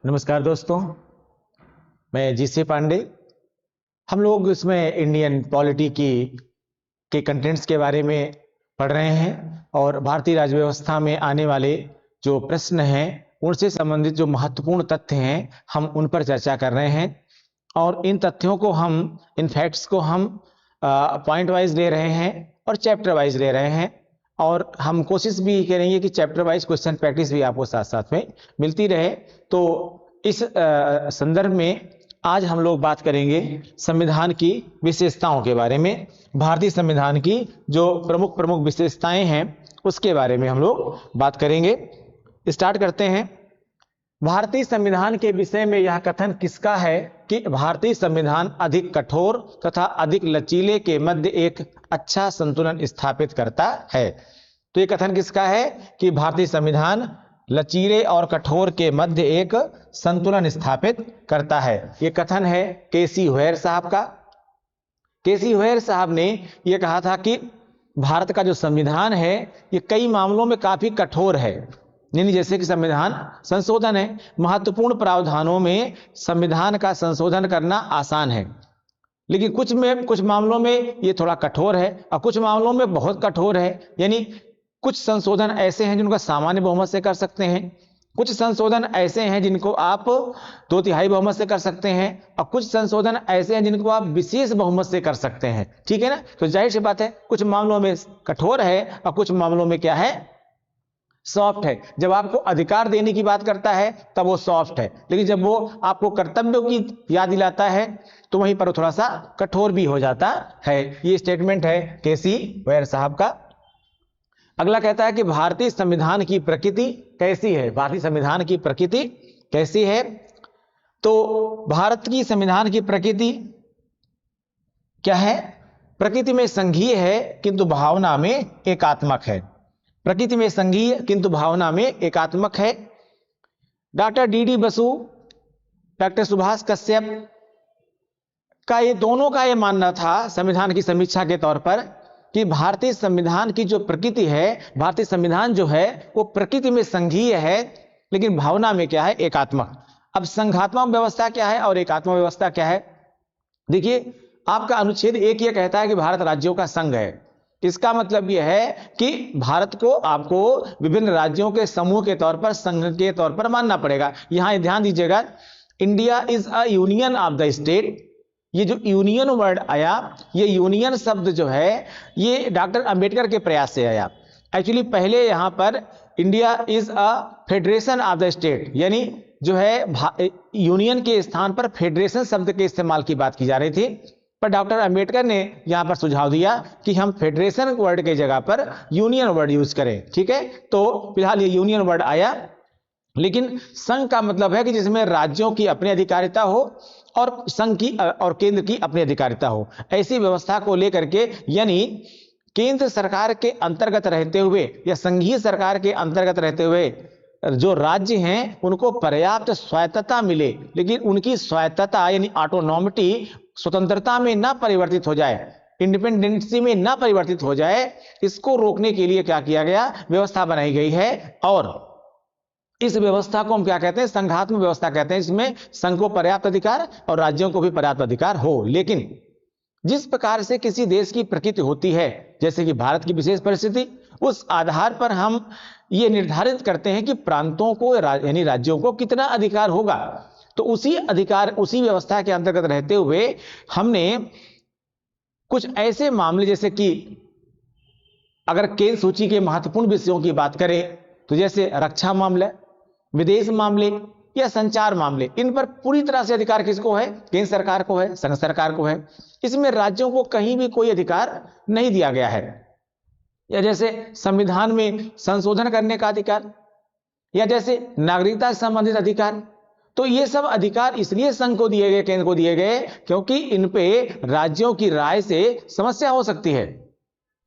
नमस्कार दोस्तों, मैं जीसी पांडे। हम लोग इसमें इंडियन पॉलिटी के कंटेंट्स के बारे में पढ़ रहे हैं और भारतीय राज्य व्यवस्था में आने वाले जो प्रश्न हैं उनसे संबंधित जो महत्वपूर्ण तथ्य हैं हम उन पर चर्चा कर रहे हैं। और इन तथ्यों को इन फैक्ट्स को हम पॉइंट वाइज ले रहे हैं और चैप्टर वाइज ले रहे हैं। और हम कोशिश भी करेंगे कि चैप्टर वाइज क्वेश्चन प्रैक्टिस भी आपको साथ साथ में मिलती रहे। तो इस संदर्भ में आज हम लोग बात करेंगे संविधान की विशेषताओं के बारे में। भारतीय संविधान की जो प्रमुख प्रमुख विशेषताएं हैं उसके बारे में हम लोग बात करेंगे। स्टार्ट करते हैं। भारतीय संविधान के विषय में यह कथन किसका है कि भारतीय संविधान अधिक कठोर तथा अधिक लचीले के मध्य एक अच्छा संतुलन स्थापित करता है। तो यह कथन किसका है कि भारतीय संविधान लचीले और कठोर के मध्य एक संतुलन स्थापित करता है। यह कथन है केसी होयर साहब का। केसी होयर साहब ने यह कहा था कि भारत का जो संविधान है ये कई मामलों में काफी कठोर है। यानी जैसे कि संविधान संशोधन है, महत्वपूर्ण प्रावधानों में संविधान का संशोधन करना आसान है, लेकिन कुछ मामलों में ये थोड़ा कठोर है और कुछ मामलों में बहुत कठोर है। यानी कुछ संशोधन ऐसे हैं जिनको सामान्य बहुमत से कर सकते हैं, कुछ संशोधन ऐसे हैं जिनको आप 2/3 बहुमत से कर सकते हैं, और कुछ संशोधन ऐसे हैं जिनको आप विशेष बहुमत से कर सकते हैं। ठीक है ना। तो जाहिर सी बात है कुछ मामलों में कठोर है और कुछ मामलों में क्या है, सॉफ्ट है। जब आपको अधिकार देने की बात करता है तब वो सॉफ्ट है, लेकिन जब वो आपको कर्तव्यों की याद दिलाता है तो वहीं पर वो थोड़ा सा कठोर भी हो जाता है। ये स्टेटमेंट है केसी होयर साहब का। अगला कहता है कि भारतीय संविधान की प्रकृति कैसी है। भारतीय संविधान की प्रकृति कैसी है? तो भारत की संविधान की प्रकृति क्या है? प्रकृति में संघीय है किंतु भावना में एकात्मक है। प्रकृति में संघीय किंतु भावना में एकात्मक है। Doctor D Basu, doctor Subhash Kashyap का ये दोनों का ये मानना था संविधान की समीक्षा के तौर पर कि भारतीय संविधान की जो प्रकृति है, भारतीय संविधान जो है वो प्रकृति में संघीय है लेकिन भावना में क्या है, एकात्मक। अब संघात्मक व्यवस्था क्या है और एकात्मक व्यवस्था क्या है? देखिए, आपका अनुच्छेद 1 यह कहता है कि भारत राज्यों का संघ है। इसका मतलब यह है कि भारत को आपको विभिन्न राज्यों के समूह के तौर पर, संघ के तौर पर मानना पड़ेगा। यहां ध्यान दीजिएगा, India is a union of the state. ये जो यूनियन वर्ड आया, ये यूनियन शब्द जो है ये डॉक्टर अंबेडकर के प्रयास से आया। एक्चुअली पहले यहां पर India is a federation of the state, यानी जो है यूनियन के स्थान पर फेडरेशन शब्द के इस्तेमाल की बात की जा रही थी, पर डॉक्टर अंबेडकर ने यहां पर सुझाव दिया कि हम फेडरेशन वर्ड के जगह पर यूनियन वर्ड यूज करें। ठीक है, तो फिलहाल ये यूनियन वर्ड आया। लेकिन संघ का मतलब है कि जिसमें राज्यों की अपनी अधिकारिता हो और संघ की और केंद्र की अपनी अधिकारिता हो। ऐसी व्यवस्था को लेकर के, यानी केंद्र सरकार के अंतर्गत रहते हुए या संघीय सरकार के अंतर्गत रहते हुए जो राज्य हैं उनको पर्याप्त स्वायत्तता मिले, लेकिन उनकी स्वायत्तता यानी ऑटोनॉमिटी, स्वतंत्रता में ना परिवर्तित हो जाए, इंडिपेंडेंसी में ना परिवर्तित हो जाए। इसको रोकने के लिए क्या किया गया, व्यवस्था बनाई गई है। और इस व्यवस्था को हम क्या कहते हैं, संघात्मक व्यवस्था कहते हैं। इसमें संघ को पर्याप्त अधिकार और राज्यों को भी पर्याप्त अधिकार हो। लेकिन जिस प्रकार से किसी देश की प्रकृति होती है, जैसे कि भारत की विशेष परिस्थिति, उस आधार पर हम ये निर्धारित करते हैं कि प्रांतों को यानी राज्यों को कितना अधिकार होगा। तो उसी अधिकार, उसी व्यवस्था के अंतर्गत रहते हुए हमने कुछ ऐसे मामले, जैसे कि अगर केंद्र सूची के महत्वपूर्ण विषयों की बात करें तो जैसे रक्षा मामले, विदेश मामले या संचार मामले, इन पर पूरी तरह से अधिकार किसको है, केंद्र सरकार को है, संघ सरकार को है। इसमें राज्यों को कहीं भी कोई अधिकार नहीं दिया गया है। या जैसे संविधान में संशोधन करने का अधिकार, या जैसे नागरिकता से संबंधित अधिकार, तो ये सब अधिकार इसलिए संघ को दिए गए, केंद्र को दिए गए, क्योंकि इन पे राज्यों की राय से समस्या हो सकती है।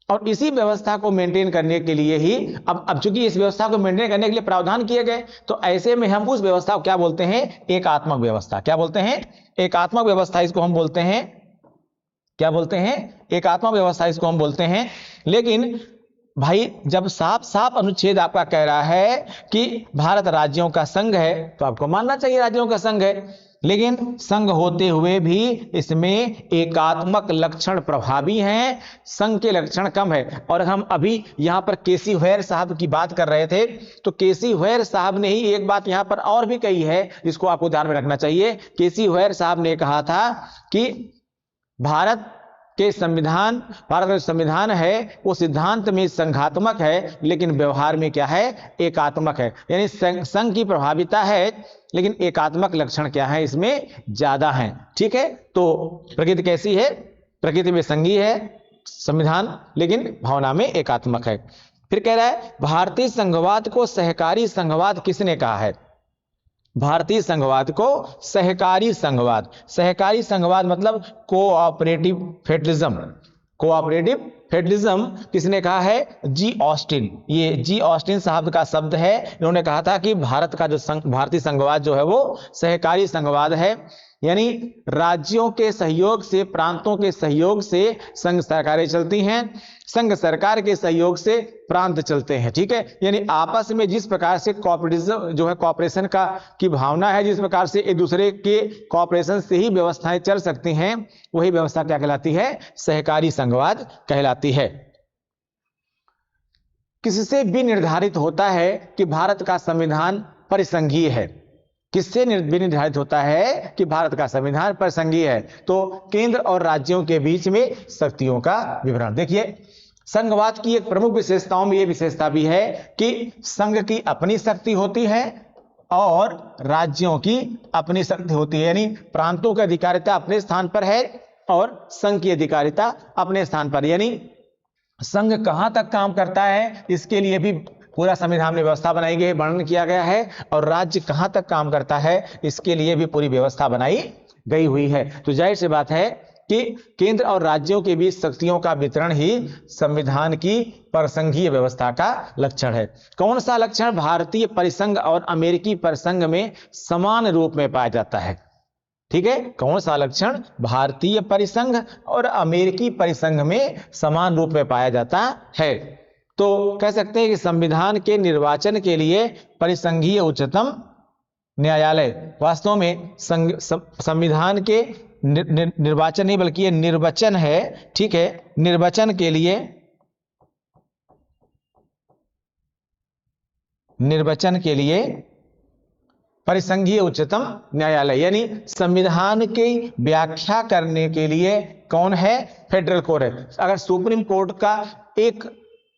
और इसी व्यवस्था को मेंटेन करने के लिए ही अब चूंकि इस व्यवस्था को मेंटेन करने के लिए प्रावधान किए गए, तो ऐसे में हम उस व्यवस्था को क्या बोलते हैं, एकात्मक व्यवस्था। क्या बोलते हैं, एकात्मक व्यवस्था इसको हम बोलते हैं। क्या बोलते हैं, एकात्मक व्यवस्था इसको हम बोलते हैं। लेकिन भाई जब साफ साफ अनुच्छेद आपका कह रहा है कि भारत राज्यों का संघ है तो आपको मानना चाहिए राज्यों का संघ है, लेकिन संघ होते हुए भी इसमें एकात्मक लक्षण प्रभावी हैं, संघ के लक्षण कम है। और हम अभी यहां पर केसी हुएर साहब की बात कर रहे थे, तो केसी हुएर साहब ने ही एक बात यहां पर और भी कही है, जिसको आपको ध्यान में रखना चाहिए। केसी हुएर साहब ने कहा था कि भारत के संविधान, भारत का संविधान है वो सिद्धांत में संघात्मक है, लेकिन व्यवहार में क्या है, एकात्मक है। यानी संघ की प्रभाविता है, लेकिन एकात्मक लक्षण क्या है, इसमें ज्यादा है। ठीक है, तो प्रकृति कैसी है, प्रकृति में संघीय है संविधान, लेकिन भावना में एकात्मक है। फिर कह रहा है भारतीय संघवाद को सहकारी संघवाद किसने कहा है? भारतीय संघवाद को सहकारी संघवाद, सहकारी संघवाद मतलब कोऑपरेटिव फेडरलिज्म, कोऑपरेटिव फेडरलिज्म किसने कहा है? जी ऑस्टिन। ये जी ऑस्टिन साहब का शब्द है। इन्होंने कहा था कि भारत का जो भारतीय संघवाद जो है वो सहकारी संघवाद है, यानी राज्यों के सहयोग से, प्रांतों के सहयोग से संघ सरकारें चलती हैं, संघ सरकार के सहयोग से प्रांत चलते हैं। ठीक है, यानी आपस में जिस प्रकार से कोऑपरेटिव जो है, कोऑपरेशन का की भावना है, जिस प्रकार से एक दूसरे के कोऑपरेशन से ही व्यवस्थाएं चल सकती हैं, वही व्यवस्था क्या कहलाती है? सहकारी संघवाद कहलाती है। किससे भी निर्धारित होता है कि भारत का संविधान परिसंघीय है? किससे निर्धारित होता है कि भारत का संविधान परिसंघीय है? तो केंद्र और राज्यों के बीच में शक्तियों का विवरण। देखिए, संघवाद की एक प्रमुख विशेषताओं में यह विशेषता भी है कि संघ की अपनी शक्ति होती है और राज्यों की अपनी शक्ति होती है, यानी प्रांतों की अधिकारिता अपने स्थान पर है और संघ की अधिकारिता अपने स्थान पर। यानी संघ कहां तक काम करता है, इसके लिए भी पूरा संविधान में व्यवस्था बनाई गई है, वर्णन किया गया है, और राज्य कहां तक काम करता है इसके लिए भी पूरी व्यवस्था बनाई गई हुई है। तो जाहिर सी बात है कि केंद्र और राज्यों के बीच शक्तियों का वितरण ही संविधान की परिसंघीय व्यवस्था का लक्षण है। कौन सा लक्षण भारतीय परिसंघ और अमेरिकी परिसंघ में समान रूप में पाया जाता है? ठीक है, कौन सा लक्षण भारतीय परिसंघ और अमेरिकी परिसंघ में समान रूप में पाया जाता है? तो कह सकते हैं कि संविधान के निर्वाचन के लिए परिसंघीय उच्चतम न्यायालय वास्तव में संविधान के निर्वाचन नहीं बल्कि ये निर्वचन है। ठीक है, निर्वचन के लिए, निर्वचन के लिए परिसंघीय उच्चतम न्यायालय, यानी संविधान की व्याख्या करने के लिए कौन है? फेडरल कोर्ट है। अगर सुप्रीम कोर्ट का एक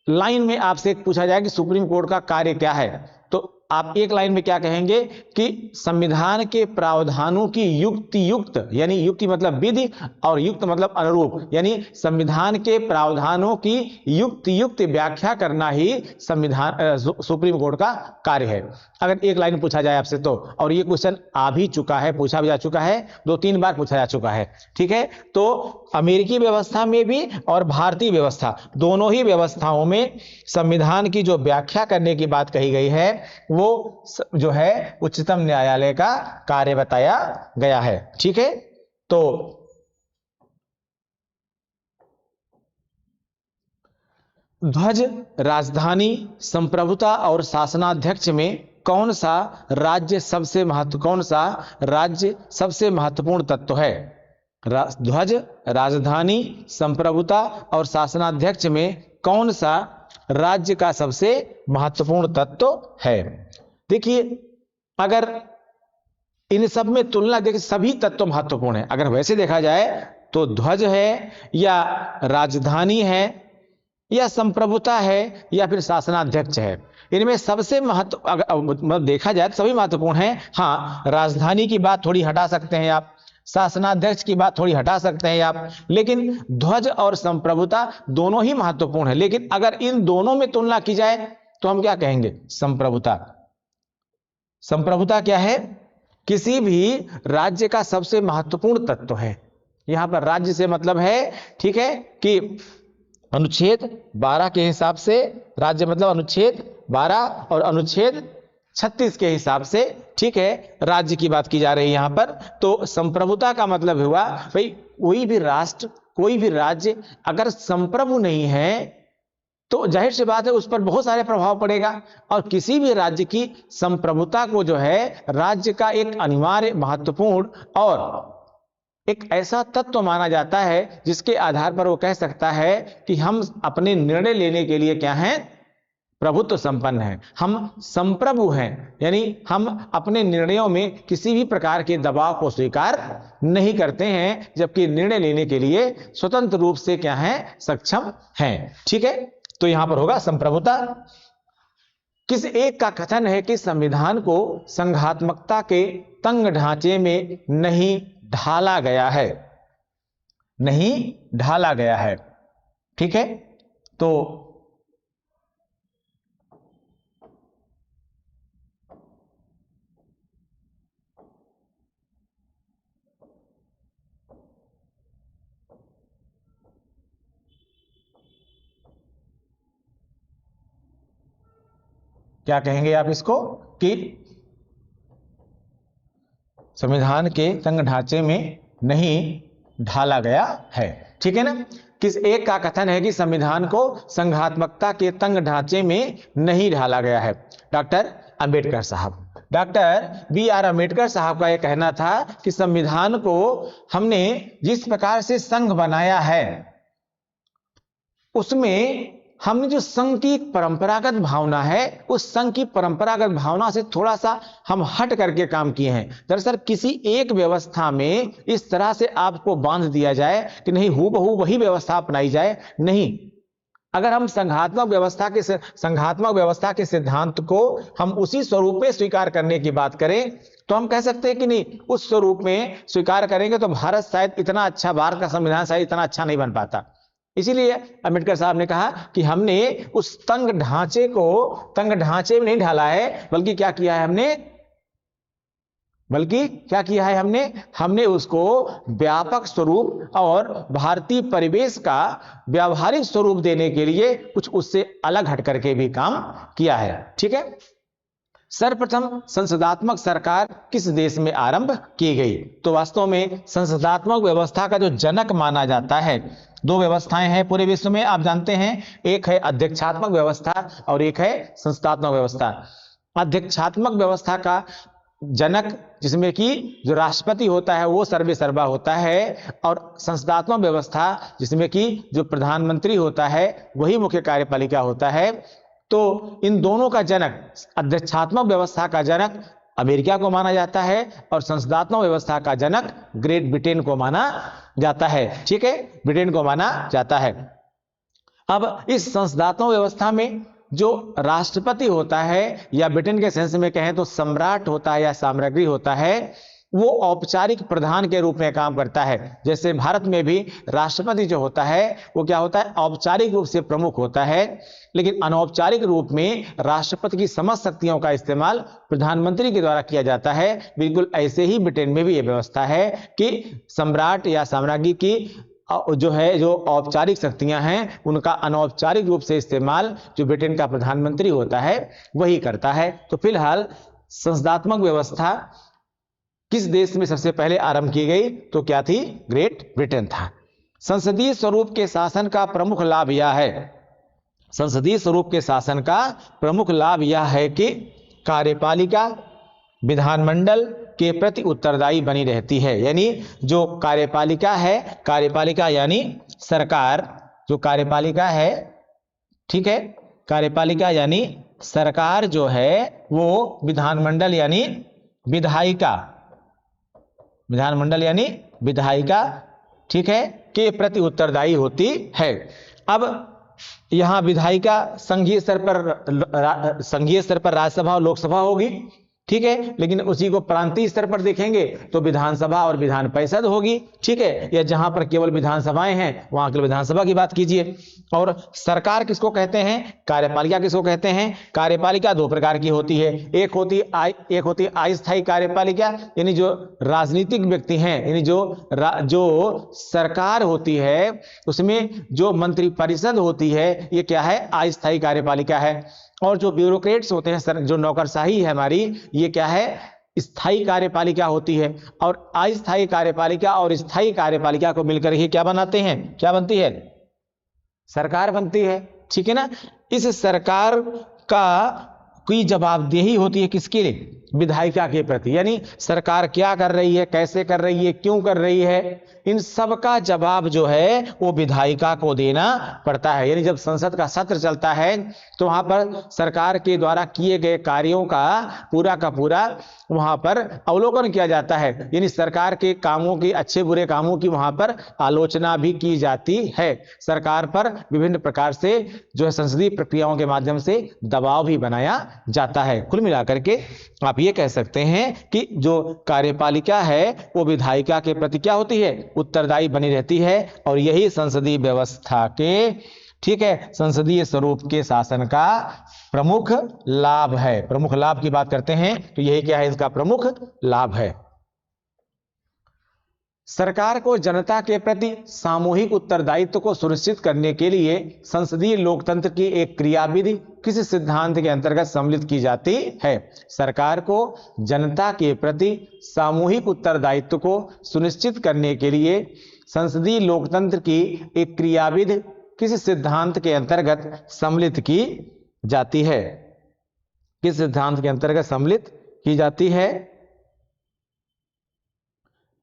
लाइन में आपसे पूछा जाए कि सुप्रीम कोर्ट का कार्य क्या है, तो आप एक लाइन में क्या कहेंगे कि संविधान के प्रावधानों की युक्त, यानी युक्ति मतलब विधि और युक्त मतलब अनुरूप, यानी संविधान के प्रावधानों की युक्त व्याख्या करना ही संविधान सुप्रीम कोर्ट का कार्य है। अगर एक लाइन पूछा जाए आपसे तो, और ये क्वेश्चन आ भी चुका है, पूछा भी जा चुका है, 2-3 बार पूछा जा चुका है। ठीक है, तो अमेरिकी व्यवस्था में भी और भारतीय व्यवस्था, दोनों ही व्यवस्थाओं में संविधान की जो व्याख्या करने की बात कही गई है वो जो है उच्चतम न्यायालय का कार्य बताया गया है। ठीक है, तो ध्वज, राजधानी, संप्रभुता और शासनाध्यक्ष में कौन सा राज्य सबसे महत्वपूर्ण तत्व है? ध्वज, राजधानी, संप्रभुता और शासनाध्यक्ष में कौन सा राज्य का सबसे महत्वपूर्ण तत्व है? देखिए, अगर इन सब में तुलना देखिए, सभी तत्व महत्वपूर्ण है। अगर वैसे देखा जाए तो ध्वज है या राजधानी है या संप्रभुता है या फिर शासनाध्यक्ष है, इनमें सबसे मतलब देखा जाए तो सभी महत्वपूर्ण है। हाँ, राजधानी की बात थोड़ी हटा सकते हैं आप, शासनाध्यक्ष की बात थोड़ी हटा सकते हैं आप, लेकिन ध्वज और संप्रभुता दोनों ही महत्वपूर्ण है। लेकिन अगर इन दोनों में तुलना की जाए तो हम क्या कहेंगे? संप्रभुता। संप्रभुता क्या है? किसी भी राज्य का सबसे महत्वपूर्ण तत्व है। यहां पर राज्य से मतलब है, ठीक है, कि अनुच्छेद 12 के हिसाब से राज्य मतलब अनुच्छेद 12 और अनुच्छेद 36 के हिसाब से, ठीक है, राज्य की बात की जा रही है यहां पर। तो संप्रभुता का मतलब हुआ भाई कोई भी राष्ट्र, कोई भी राज्य अगर संप्रभु नहीं है, तो जाहिर सी बात है उस पर बहुत सारे प्रभाव पड़ेगा। और किसी भी राज्य की संप्रभुता को जो है राज्य का एक अनिवार्य, महत्वपूर्ण और एक ऐसा तत्व माना जाता है जिसके आधार पर वो कह सकता है कि हम अपने निर्णय लेने के लिए क्या हैं, प्रभुत्व संपन्न हैं, हम संप्रभु हैं। यानी हम अपने निर्णयों में किसी भी प्रकार के दबाव को स्वीकार नहीं करते हैं, जबकि निर्णय लेने के लिए स्वतंत्र रूप से क्या है, सक्षम हैं। ठीक है, तो यहां पर होगा संप्रभुता। किस एक का कथन है कि संविधान को संघात्मकता के तंग ढांचे में नहीं ढाला गया है, नहीं ढाला गया है। ठीक है, तो क्या कहेंगे आप इसको कि संविधान के तंग ढांचे में नहीं ढाला गया है। ठीक है ना। किस एक का कथन है कि संविधान को संघात्मकता के तंग ढांचे में नहीं ढाला गया है? डॉक्टर अंबेडकर साहब। डॉक्टर बी आर अंबेडकर साहब का यह कहना था कि संविधान को हमने जिस प्रकार से संघ बनाया है उसमें हमने जो संघ की परंपरागत भावना है, उस संघ की परंपरागत भावना से थोड़ा सा हम हट करके काम किए हैं। दरअसल किसी एक व्यवस्था में इस तरह से आपको बांध दिया जाए कि नहीं हूबहू वही व्यवस्था अपनाई जाए, नहीं। अगर हम संघात्मक व्यवस्था के सिद्धांत को हम उसी स्वरूप में स्वीकार करने की बात करें तो हम कह सकते हैं कि नहीं, उस स्वरूप में स्वीकार करेंगे तो भारत शायद इतना अच्छा, भारत का संविधान शायद इतना अच्छा नहीं बन पाता। इसीलिए अंबेडकर साहब ने कहा कि हमने उस तंग ढांचे में नहीं ढाला है, बल्कि क्या किया है हमने उसको व्यापक स्वरूप और भारतीय परिवेश का व्यावहारिक स्वरूप देने के लिए कुछ उससे अलग हट करके भी काम किया है। ठीक है। सर्वप्रथम संसदात्मक सरकार किस देश में आरंभ की गई? तो वास्तव में संसदात्मक व्यवस्था का जो जनक माना जाता है, दो व्यवस्थाएं हैं पूरे विश्व में, आप जानते हैं, एक है अध्यक्षात्मक व्यवस्था और एक है संस्थात्मक व्यवस्था। अध्यक्षात्मक व्यवस्था का जनक, जिसमें कि जो राष्ट्रपति होता है वो सर्वे सर्वा होता है, और संस्थात्मक व्यवस्था जिसमें कि जो प्रधानमंत्री होता है वही मुख्य कार्यपालिका होता है। तो इन दोनों का जनक, अध्यक्षात्मक व्यवस्था का जनक अमेरिका को माना जाता है और संसदात्मक व्यवस्था का जनक ग्रेट ब्रिटेन को माना जाता है। ठीक है, ब्रिटेन को माना जाता है। अब इस संसदात्मक व्यवस्था में जो राष्ट्रपति होता है, या ब्रिटेन के सेंस में कहें तो सम्राट होता है या साम्राज्ञी होता है, वो औपचारिक प्रधान के रूप में काम करता है। जैसे भारत में भी राष्ट्रपति जो होता है वो क्या होता है, औपचारिक रूप से प्रमुख होता है, लेकिन अनौपचारिक रूप में राष्ट्रपति की समस्त शक्तियों का इस्तेमाल प्रधानमंत्री के द्वारा किया जाता है। बिल्कुल ऐसे ही ब्रिटेन में भी यह व्यवस्था है कि सम्राट या साम्राज्ञी की जो औपचारिक शक्तियां हैं उनका अनौपचारिक रूप से इस्तेमाल जो ब्रिटेन का प्रधानमंत्री होता है वही करता है। तो फिलहाल संसदात्मक व्यवस्था किस देश में सबसे पहले आरंभ की गई? तो क्या थी? ग्रेट ब्रिटेन था। संसदीय स्वरूप के शासन का प्रमुख लाभ यह है, संसदीय स्वरूप के शासन का प्रमुख लाभ यह है कि कार्यपालिका विधानमंडल के प्रति उत्तरदायी बनी रहती है। यानी जो कार्यपालिका है, कार्यपालिका यानी सरकार, जो कार्यपालिका है, ठीक है, कार्यपालिका यानी सरकार जो है वो विधानमंडल यानी विधायिका, ठीक है, के प्रति उत्तरदायी होती है। अब यहां विधायिका संघीय स्तर पर राज्यसभा और लोकसभा होगी, ठीक है, लेकिन उसी को प्रांतीय स्तर पर देखेंगे तो विधानसभा और विधान परिषद होगी। ठीक है, या जहां पर केवल विधानसभाएं हैं वहां केवल विधानसभा की बात कीजिए। और सरकार किसको कहते हैं? कार्यपालिका किसको कहते हैं? कार्यपालिका दो प्रकार की होती है, एक होती है अस्थायी कार्यपालिका, यानी जो राजनीतिक व्यक्ति हैं, यानी जो सरकार होती है उसमें जो मंत्रिपरिषद होती है ये क्या है? अस्थायी कार्यपालिका है। और जो ब्यूरोक्रेट्स होते हैं, जो नौकरशाही है हमारी, ये क्या है? स्थायी कार्यपालिका होती है। और अस्थायी कार्यपालिका और स्थायी कार्यपालिका को मिलकर ही क्या बनाते हैं? क्या बनती है? सरकार बनती है। ठीक है ना। इस सरकार का की जवाबदेही होती है किसके लिए? विधायिका के प्रति। यानी सरकार क्या कर रही है, कैसे कर रही है, क्यों कर रही है, इन सब का जवाब जो है वो विधायिका को देना पड़ता है। यानी जब संसद का सत्र चलता है तो वहां पर सरकार के द्वारा किए गए कार्यों का पूरा वहां पर अवलोकन किया जाता है। यानी सरकार के कामों की, अच्छे बुरे कामों की वहां पर आलोचना भी की जाती है। सरकार पर विभिन्न प्रकार से जो है संसदीय प्रक्रियाओं के माध्यम से दबाव भी बनाया जाता है। कुल मिलाकर के आप ये कह सकते हैं कि जो कार्यपालिका है वो विधायिका के प्रति क्या होती है? उत्तरदायी बनी रहती है। और यही संसदीय व्यवस्था के, ठीक है, संसदीय स्वरूप के शासन का प्रमुख लाभ है। प्रमुख लाभ की बात करते हैं तो यही क्या है? इसका प्रमुख लाभ है। सरकार को जनता के प्रति सामूहिक उत्तरदायित्व को सुनिश्चित करने के लिए संसदीय लोकतंत्र की एक क्रियाविधि किस सिद्धांत के अंतर्गत सम्मिलित की जाती है? सरकार को जनता के प्रति सामूहिक उत्तरदायित्व को सुनिश्चित करने के लिए संसदीय लोकतंत्र की एक क्रियाविधि किस सिद्धांत के अंतर्गत सम्मिलित की जाती है? किस सिद्धांत के अंतर्गत सम्मिलित की जाती है?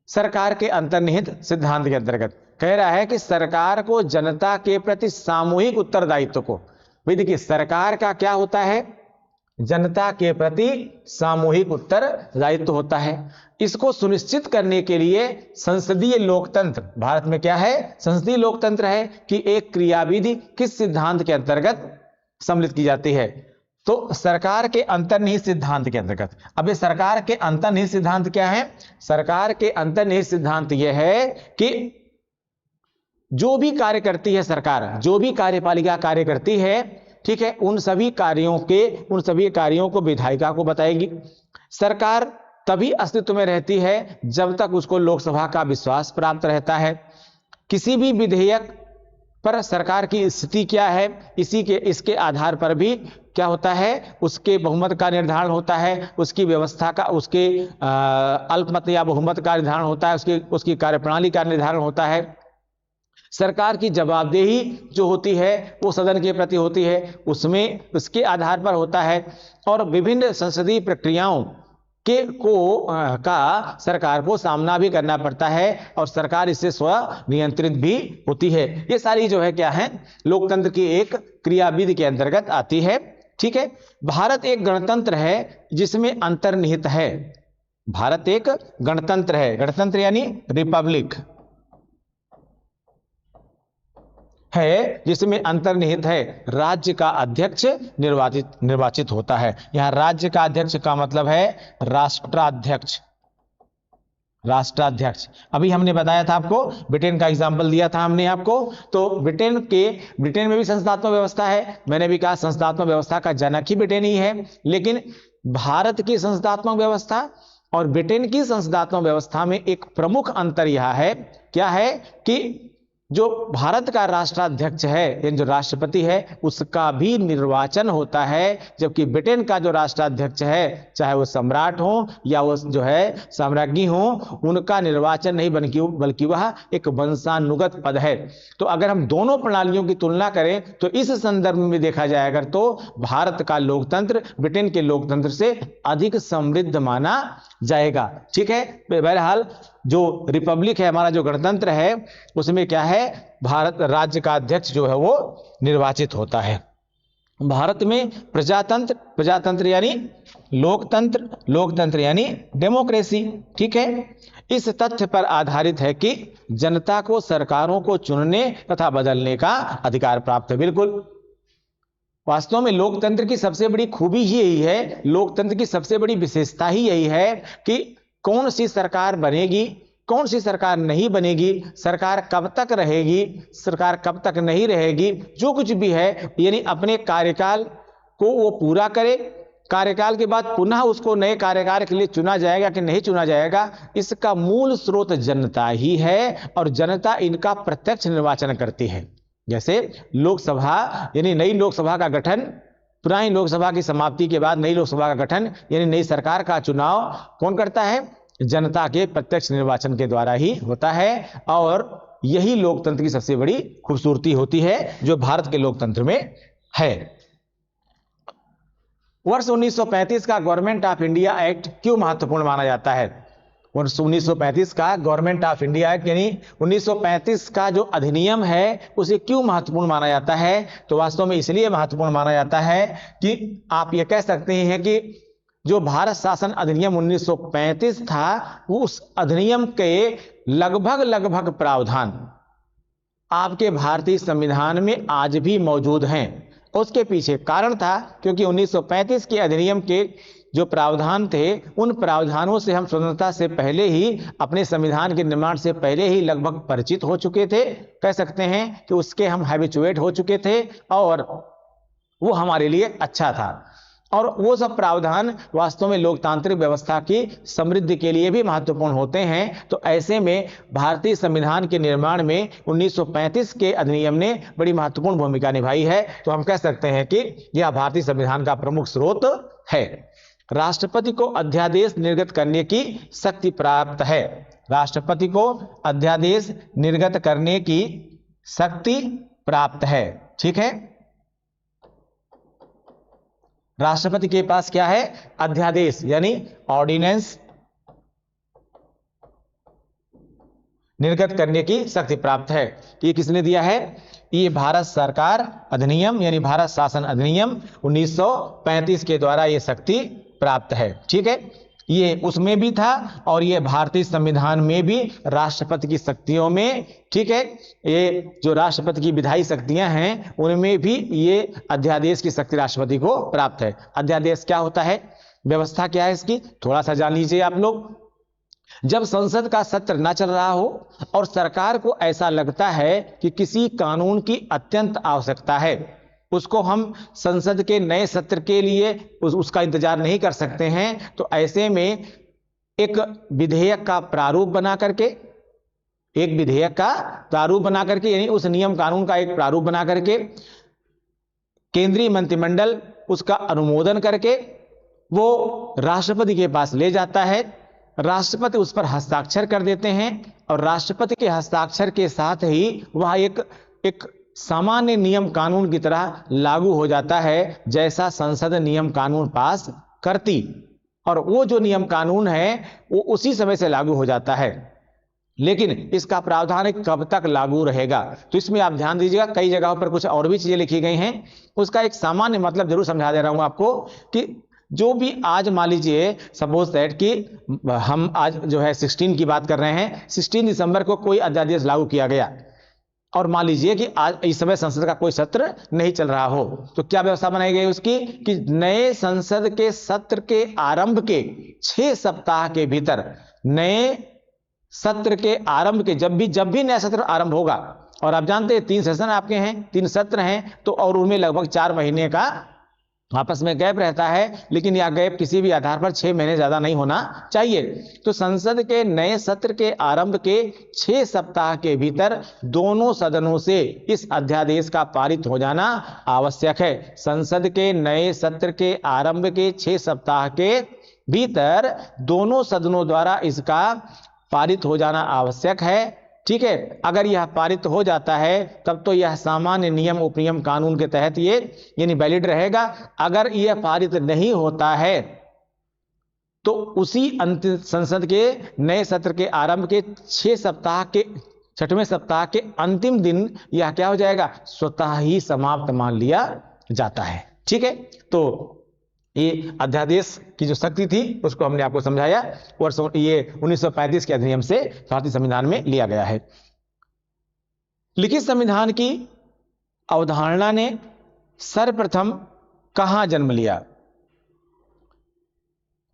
सरकार के अंतर्निहित सिद्धांत के अंतर्गत। कह रहा है कि सरकार को जनता के प्रति सामूहिक उत्तरदायित्व को, भाई देखिए सरकार का क्या होता है? जनता के प्रति सामूहिक उत्तरदायित्व होता है। इसको सुनिश्चित करने के लिए संसदीय लोकतंत्र, भारत में क्या है? संसदीय लोकतंत्र है कि एक क्रियाविधि किस सिद्धांत के अंतर्गत सम्मिलित की जाती है? तो सरकार के अंतर्निहित सिद्धांत के अंतर्गत। अब ये सरकार के अंतर्निहित सिद्धांत क्या है? सरकार के अंतर्निहित सिद्धांत यह है कि जो भी कार्य करती है सरकार, जो भी कार्यपालिका कार्य करती है, ठीक है, उन सभी कार्यों को विधायिका को बताएगी। सरकार तभी अस्तित्व में रहती है जब तक उसको लोकसभा का विश्वास प्राप्त रहता है। किसी भी विधेयक पर सरकार की स्थिति क्या है, इसके आधार पर भी क्या होता है? उसके बहुमत का निर्धारण होता है, उसकी व्यवस्था का, उसके अल्पमत या बहुमत का निर्धारण होता है, उसकी कार्यप्रणाली का निर्धारण होता है। सरकार की जवाबदेही जो होती है वो सदन के प्रति होती है, उसमें उसके आधार पर होता है। और विभिन्न संसदीय प्रक्रियाओं का सरकार को सामना भी करना पड़ता है और सरकार इससे स्व नियंत्रित भी होती है। ये सारी जो है क्या है? लोकतंत्र की एक क्रियाविधि के अंतर्गत आती है। ठीक है, भारत एक गणतंत्र है जिसमें अंतर्निहित है। भारत एक गणतंत्र है, गणतंत्र यानी रिपब्लिक है जिसमें अंतर्निहित है राज्य का अध्यक्ष निर्वाचित होता है। यहां राज्य का अध्यक्ष का मतलब है राष्ट्राध्यक्ष। राष्ट्राध्यक्ष अभी हमने बताया था आपको, ब्रिटेन का एग्जांपल दिया था हमने आपको। तो ब्रिटेन में भी संस्थात्मक व्यवस्था है। मैंने भी कहा संस्थात्मक व्यवस्था का जनक ही ब्रिटेन ही है। लेकिन भारत की संस्थात्मक व्यवस्था और ब्रिटेन की संस्थात्मक व्यवस्था में एक प्रमुख अंतर यह है, क्या है कि जो भारत का राष्ट्राध्यक्ष है, जो राष्ट्रपति है, उसका भी निर्वाचन होता है, जबकि ब्रिटेन का जो राष्ट्राध्यक्ष है, चाहे वो सम्राट हो या वो जो है साम्राज्ञी हो, उनका निर्वाचन नहीं बल्कि वह एक वंशानुगत पद है। तो अगर हम दोनों प्रणालियों की तुलना करें तो इस संदर्भ में देखा जाए अगर, तो भारत का लोकतंत्र ब्रिटेन के लोकतंत्र से अधिक समृद्ध माना जाएगा। ठीक है, बहरहाल जो रिपब्लिक है, हमारा जो गणतंत्र है, उसमें क्या है? भारत राज्य का अध्यक्ष जो है वो निर्वाचित होता है। भारत में प्रजातंत्र यानी लोकतंत्र, लोकतंत्र यानी डेमोक्रेसी। ठीक है, इस तथ्य पर आधारित है कि जनता को सरकारों को चुनने तथा बदलने का अधिकार प्राप्त है। बिल्कुल, वास्तव में लोकतंत्र की सबसे बड़ी खूबी ही यही है, लोकतंत्र की सबसे बड़ी विशेषता ही यही है कि कौन सी सरकार बनेगी, कौन सी सरकार नहीं बनेगी, सरकार कब तक रहेगी, सरकार कब तक नहीं रहेगी, जो कुछ भी है, यानी अपने कार्यकाल को वो पूरा करे, कार्यकाल के बाद पुनः उसको नए कार्यकाल के लिए चुना जाएगा कि नहीं चुना जाएगा, इसका मूल स्रोत जनता ही है और जनता इनका प्रत्यक्ष निर्वाचन करती है। जैसे लोकसभा यानी नई लोकसभा का गठन, पुरानी लोकसभा की समाप्ति के बाद नई लोकसभा का गठन यानी नई सरकार का चुनाव कौन करता है? जनता के प्रत्यक्ष निर्वाचन के द्वारा ही होता है। और यही लोकतंत्र की सबसे बड़ी खूबसूरती होती है जो भारत के लोकतंत्र में है। वर्ष 1935 का गवर्नमेंट ऑफ इंडिया एक्ट क्यों महत्वपूर्ण माना जाता है? वर्ष 1935 का गवर्नमेंट ऑफ इंडिया एक्ट यानी 1935 का जो अधिनियम है उसे क्यों महत्वपूर्ण माना जाता है? तो वास्तव में इसलिए महत्वपूर्ण माना जाता है कि आप यह कह सकते हैं कि जो भारत शासन अधिनियम 1935 था उस अधिनियम के लगभग प्रावधान आपके भारतीय संविधान में आज भी मौजूद हैं। उसके पीछे कारण था क्योंकि 1935 के अधिनियम के जो प्रावधान थे उन प्रावधानों से हम स्वतंत्रता से पहले ही अपने संविधान के निर्माण से पहले ही लगभग परिचित हो चुके थे। कह सकते हैं कि उसके हम हैबिचुएट हो चुके थे और वो हमारे लिए अच्छा था। और वो सब प्रावधान वास्तव में लोकतांत्रिक व्यवस्था की समृद्धि के लिए भी महत्वपूर्ण होते हैं। तो ऐसे में भारतीय संविधान के निर्माण में 1935 के अधिनियम ने बड़ी महत्वपूर्ण भूमिका निभाई है। तो हम कह सकते हैं कि यह भारतीय संविधान का प्रमुख स्रोत है। राष्ट्रपति को अध्यादेश निर्गत करने की शक्ति प्राप्त है। राष्ट्रपति को अध्यादेश निर्गत करने की शक्ति प्राप्त है। ठीक है, राष्ट्रपति के पास क्या है? अध्यादेश यानी ऑर्डिनेंस निर्गत करने की शक्ति प्राप्त है। ये किसने दिया है? ये भारत सरकार अधिनियम यानी भारत शासन अधिनियम 1935 के द्वारा ये शक्ति प्राप्त है। ठीक है, ये उसमें भी था और ये भारतीय संविधान में भी राष्ट्रपति की शक्तियों में, ठीक है, ये जो राष्ट्रपति की विधायी शक्तियां हैं उनमें भी ये अध्यादेश की शक्ति राष्ट्रपति को प्राप्त है। अध्यादेश क्या होता है? व्यवस्था क्या है इसकी? थोड़ा सा जान लीजिए आप लोग। जब संसद का सत्र ना चल रहा हो और सरकार को ऐसा लगता है कि किसी कानून की अत्यंत आवश्यकता है, उसको हम संसद के नए सत्र के लिए उसका इंतजार नहीं कर सकते हैं, तो ऐसे में एक विधेयक का प्रारूप बना करके यानी उस नियम कानून का एक प्रारूप बना करके केंद्रीय मंत्रिमंडल उसका अनुमोदन करके वो राष्ट्रपति के पास ले जाता है। राष्ट्रपति उस पर हस्ताक्षर कर देते हैं और राष्ट्रपति के हस्ताक्षर के साथ ही वह एक सामान्य नियम कानून की तरह लागू हो जाता है जैसा संसद नियम कानून पास करती, और वो जो नियम कानून है वो उसी समय से लागू हो जाता है। लेकिन इसका प्रावधान कब तक लागू रहेगा, तो इसमें आप ध्यान दीजिएगा, कई जगहों पर कुछ और भी चीजें लिखी गई हैं। उसका एक सामान्य मतलब जरूर समझा दे रहा हूं आपको कि जो भी आज मान लीजिए सपोज दैट कि हम आज जो है 16 की बात कर रहे हैं, 16 दिसंबर को कोई अध्यादेश लागू किया गया और मान लीजिए कि आज इस समय संसद का कोई सत्र नहीं चल रहा हो, तो क्या व्यवस्था बनाई गई उसकी कि नए संसद के सत्र के आरंभ के 6 सप्ताह के भीतर, नए सत्र के आरंभ के जब भी नया सत्र आरंभ होगा, और आप जानते हैं 3 सेशन आपके हैं, 3 सत्र हैं, तो और उनमें लगभग 4 महीने का आपस में गैप रहता है, लेकिन यह गैप किसी भी आधार पर 6 महीने ज्यादा नहीं होना चाहिए। तो संसद के नए सत्र के आरंभ के 6 सप्ताह के भीतर दोनों सदनों से इस अध्यादेश का पारित हो जाना आवश्यक है। संसद के नए सत्र के आरंभ के 6 सप्ताह के भीतर दोनों सदनों द्वारा इसका पारित हो जाना आवश्यक है। ठीक है, अगर यह पारित हो जाता है तब तो यह सामान्य नियम उपनियम कानून के तहत ये यानी वैलिड रहेगा। अगर यह पारित नहीं होता है तो उसी अंतिम संसद के नए सत्र के आरंभ के 6वें सप्ताह के अंतिम दिन यह क्या हो जाएगा, स्वतः ही समाप्त मान लिया जाता है। ठीक है, तो ये अध्यादेश की जो शक्ति थी उसको हमने आपको समझाया और ये 1935 के अधिनियम से भारतीय संविधान में लिया गया है। लिखित संविधान की अवधारणा ने सर्वप्रथम कहां जन्म लिया?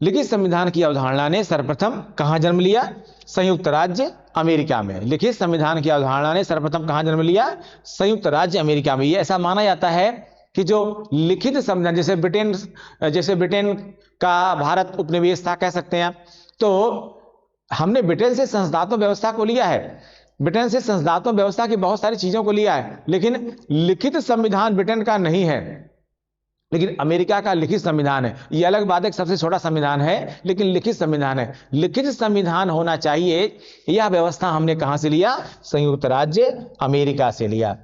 लिखित संविधान की अवधारणा ने सर्वप्रथम कहां जन्म लिया? संयुक्त राज्य अमेरिका में। लिखित संविधान की अवधारणा ने सर्वप्रथम कहां जन्म लिया? संयुक्त राज्य अमेरिका में। यह ऐसा माना जाता है कि जो लिखित संविधान, जैसे ब्रिटेन का भारत उपनिवेश था कह सकते हैं आप, तो हमने ब्रिटेन से संसदात्मक व्यवस्था को लिया है, ब्रिटेन से संसदात्मक व्यवस्था की बहुत सारी चीजों को लिया है, लेकिन लिखित संविधान ब्रिटेन का नहीं है। लेकिन अमेरिका का लिखित संविधान है। ये अलग बात है कि सबसे छोटा संविधान है, लेकिन लिखित संविधान है। लिखित संविधान होना चाहिए, यह व्यवस्था हमने कहां से लिया? संयुक्त राज्य अमेरिका से लिया।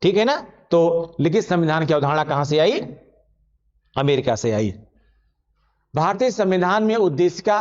ठीक है ना? तो लिखित संविधान की अवधारणा कहां से आई? अमेरिका से आई। भारतीय संविधान में उद्देशिका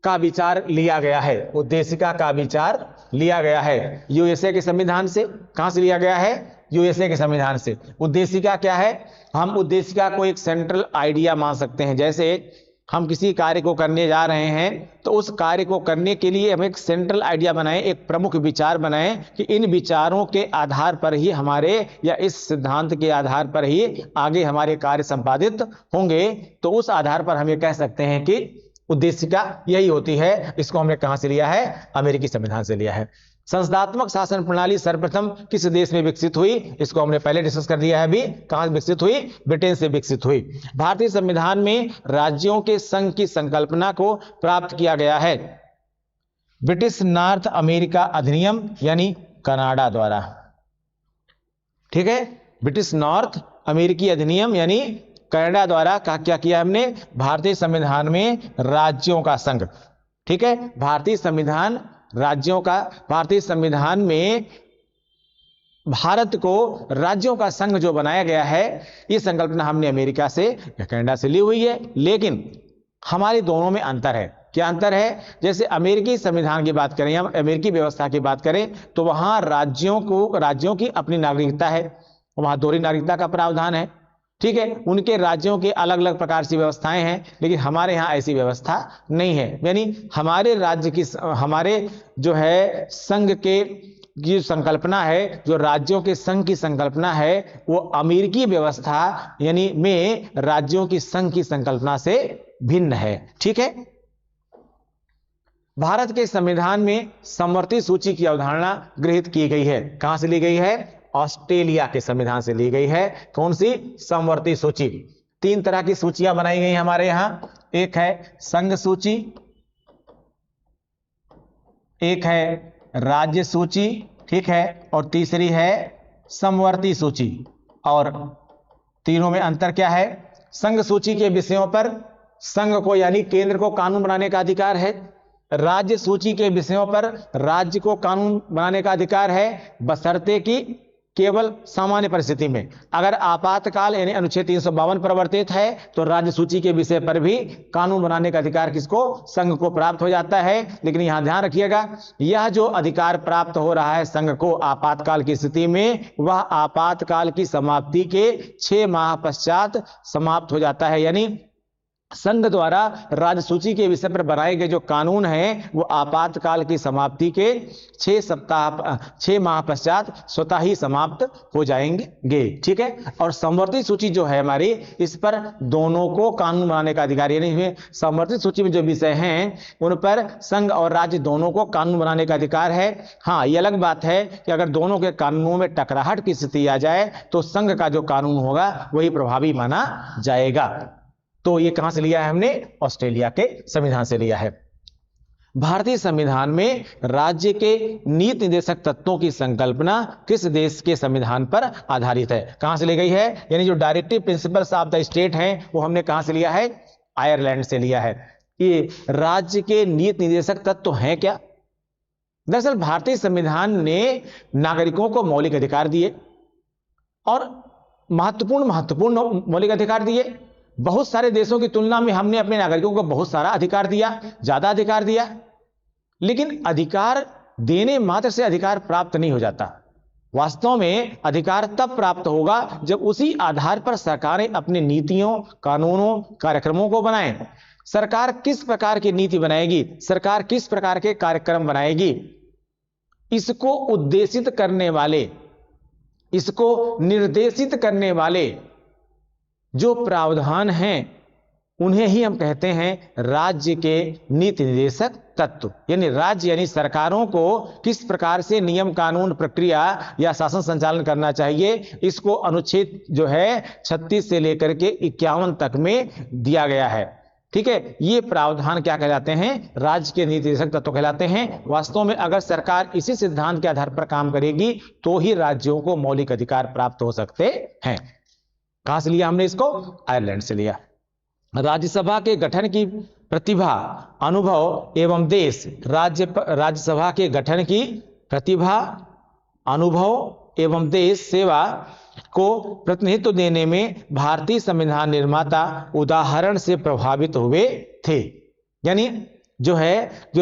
का विचार लिया गया है। उद्देशिका का विचार लिया गया है यूएसए के संविधान से। कहां से लिया गया है? यूएसए के संविधान से। उद्देशिका क्या है? हम उद्देशिका को एक सेंट्रल आइडिया मान सकते हैं। जैसे हम किसी कार्य को करने जा रहे हैं, तो उस कार्य को करने के लिए हम एक सेंट्रल आइडिया बनाएं, एक प्रमुख विचार बनाएं कि इन विचारों के आधार पर ही हमारे, या इस सिद्धांत के आधार पर ही आगे हमारे कार्य संपादित होंगे। तो उस आधार पर हम ये कह सकते हैं कि उद्देशिका यही होती है। इसको हमने कहां से लिया है? अमेरिकी संविधान से लिया है। संसदात्मक शासन प्रणाली सर्वप्रथम किस देश में विकसित हुई? इसको हमने पहले डिस्कस कर दिया है। अभी कहां विकसित हुई? ब्रिटेन से विकसित हुई। भारतीय संविधान में राज्यों के संघ की संकल्पना को प्राप्त किया गया है ब्रिटिश नॉर्थ अमेरिका अधिनियम यानी कनाडा द्वारा। ठीक है? ब्रिटिश नॉर्थ अमेरिकी अधिनियम यानी कनाडा द्वारा क्या किया हमने? भारतीय संविधान में राज्यों का संघ। ठीक है? भारतीय संविधान राज्यों का, भारतीय संविधान में भारत को राज्यों का संघ जो बनाया गया है, यह संकल्पना हमने अमेरिका से या कनाडा से ली हुई है। लेकिन हमारे दोनों में अंतर है। क्या अंतर है? जैसे अमेरिकी संविधान की बात करें या अमेरिकी व्यवस्था की बात करें, तो वहां राज्यों की अपनी नागरिकता है, वहां दोहरी नागरिकता का प्रावधान है। ठीक है? उनके राज्यों के अलग अलग प्रकार की व्यवस्थाएं हैं, लेकिन हमारे यहां ऐसी व्यवस्था नहीं है। यानी हमारे राज्य की, हमारे जो है संघ के की संकल्पना है, जो राज्यों के संघ की संकल्पना है, वो अमेरिकी व्यवस्था यानी में राज्यों की संघ की संकल्पना से भिन्न है। ठीक है? भारत के संविधान में समवर्ती सूची की अवधारणा गृहीत की गई है। कहां से ली गई है? ऑस्ट्रेलिया के संविधान से ली गई है। कौन सी? समवर्ती सूची। 3 तरह की सूचियां बनाई गई हमारे यहां। एक है संघ सूची, एक है राज्य सूची, ठीक है, और तीसरी है समवर्ती सूची। और तीनों में अंतर क्या है? संघ सूची के विषयों पर संघ को यानी केंद्र को कानून बनाने का अधिकार है। राज्य सूची के विषयों पर राज्य को कानून बनाने का अधिकार है, बशर्ते कि केवल सामान्य परिस्थिति में। अगर आपातकाल यानी अनुच्छेद 352 प्रवर्तित है, तो राज्य सूची के विषय पर भी कानून बनाने का अधिकार किसको? संघ को प्राप्त हो जाता है। लेकिन यहां ध्यान रखिएगा, यह जो अधिकार प्राप्त हो रहा है संघ को आपातकाल की स्थिति में, वह आपातकाल की समाप्ति के 6 माह पश्चात समाप्त हो जाता है। यानी संघ द्वारा राज्य सूची के विषय पर बनाए गए जो कानून हैं, वो आपातकाल की समाप्ति के 6 माह पश्चात स्वतः ही समाप्त हो जाएंगे। ठीक है? और समवर्ती सूची जो है हमारी, इस पर दोनों को कानून बनाने का अधिकार, यानी समवर्ती सूची में जो विषय हैं उन पर संघ और राज्य दोनों को कानून बनाने का अधिकार है। हाँ, ये अलग बात है कि अगर दोनों के कानूनों में टकराहट की स्थिति आ जाए, तो संघ का जो कानून होगा वही प्रभावी माना जाएगा। तो ये कहां से लिया है हमने? ऑस्ट्रेलिया के संविधान से लिया है। भारतीय संविधान में राज्य के नीति निर्देशक तत्वों की संकल्पना किस देश के संविधान पर आधारित है? कहां से ली गई है? यानी जो directive principles of the state हैं, वो हमने कहां से लिया है? आयरलैंड से लिया है। ये राज्य के नीति निर्देशक तत्व हैं क्या? दरअसल भारतीय संविधान ने नागरिकों को मौलिक अधिकार दिए और महत्वपूर्ण मौलिक अधिकार दिए। बहुत सारे देशों की तुलना में हमने अपने नागरिकों को बहुत सारा अधिकार दिया, ज्यादा अधिकार दिया। लेकिन अधिकार देने मात्र से अधिकार प्राप्त नहीं हो जाता। वास्तव में अधिकार तब प्राप्त होगा जब उसी आधार पर सरकारें अपनी नीतियों, कानूनों, कार्यक्रमों को बनाएं। सरकार किस प्रकार की नीति बनाएगी, सरकार किस प्रकार के कार्यक्रम बनाएगी, इसको उद्देशित करने वाले, इसको निर्देशित करने वाले जो प्रावधान हैं, उन्हें ही हम कहते हैं राज्य के नीति निर्देशक तत्व। यानी राज्य यानी सरकारों को किस प्रकार से नियम, कानून, प्रक्रिया या शासन संचालन करना चाहिए, इसको अनुच्छेद जो है 36 से लेकर के 51 तक में दिया गया है। ठीक है? ये प्रावधान क्या कहलाते हैं? राज्य के नीति निर्देशक तत्व कहलाते हैं। वास्तव में अगर सरकार इसी सिद्धांत के आधार पर काम करेगी, तो ही राज्यों को मौलिक अधिकार प्राप्त हो सकते हैं। कहां से लिया हमने इसको? आयरलैंड से लिया। राज्यसभा के गठन की प्रतिभा, अनुभव एवं देश, राज्यसभा के गठन की प्रतिभा, अनुभव एवं देश सेवा को प्रतिनिधित्व देने में भारतीय संविधान निर्माता उदाहरण से प्रभावित हुए थे। यानी जो